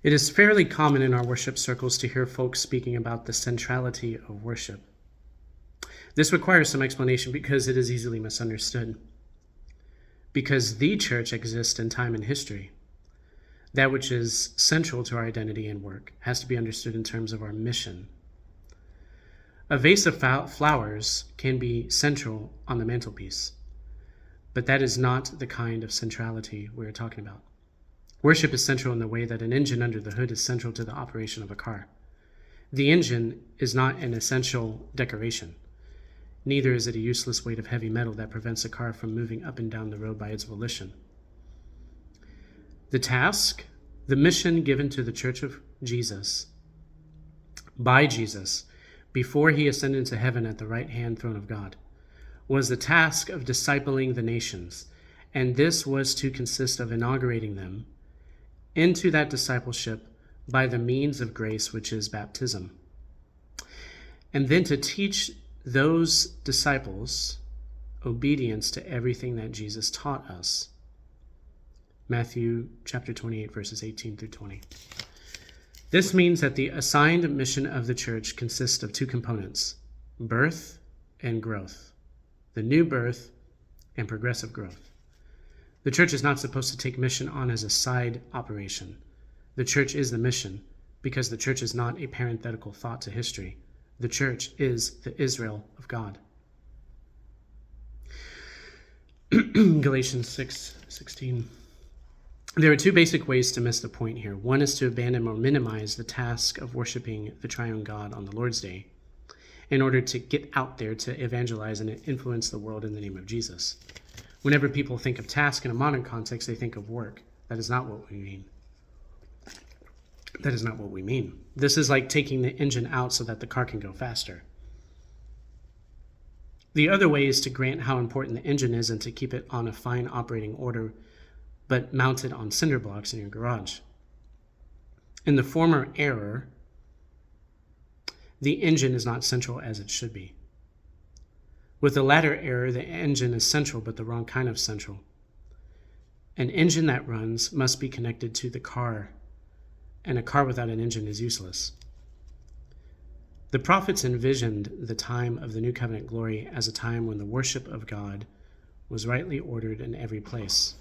It is fairly common in our worship circles to hear folks speaking about the centrality of worship. This requires some explanation because it is easily misunderstood. Because the church exists in time and history, that which is central to our identity and work has to be understood in terms of our mission. A vase of flowers can be central on the mantelpiece, but that is not the kind of centrality we're talking about. Worship is central in the way that an engine under the hood is central to the operation of a car. The engine is not an essential decoration. Neither is it a useless weight of heavy metal that prevents a car from moving up and down the road by its volition. The task, the mission given to the Church of Jesus, by Jesus, before he ascended into heaven at the right-hand throne of God, was the task of discipling the nations, and this was to consist of inaugurating them into that discipleship by the means of grace, which is baptism, and then to teach those disciples obedience to everything that Jesus taught us. Matthew chapter 28, verses 18 through 20. This means that the assigned mission of the church consists of two components, birth and growth, the new birth and progressive growth. The church is not supposed to take mission on as a side operation. The church is the mission because the church is not a parenthetical thought to history. The church is the Israel of God. Galatians 6:16. There are two basic ways to miss the point here. One is to abandon or minimize the task of worshiping the triune God on the Lord's Day in order to get out there to evangelize and influence the world in the name of Jesus. Whenever people think of task in a modern context, they think of work. That is not what we mean. That is not what we mean. This is like taking the engine out so that the car can go faster. The other way is to grant how important the engine is and to keep it on a fine operating order, but mounted on cinder blocks in your garage. In the former error, the engine is not central as it should be. With the latter error, the engine is central, but the wrong kind of central. An engine that runs must be connected to the car, and a car without an engine is useless. The prophets envisioned the time of the New Covenant glory as a time when the worship of God was rightly ordered in every place.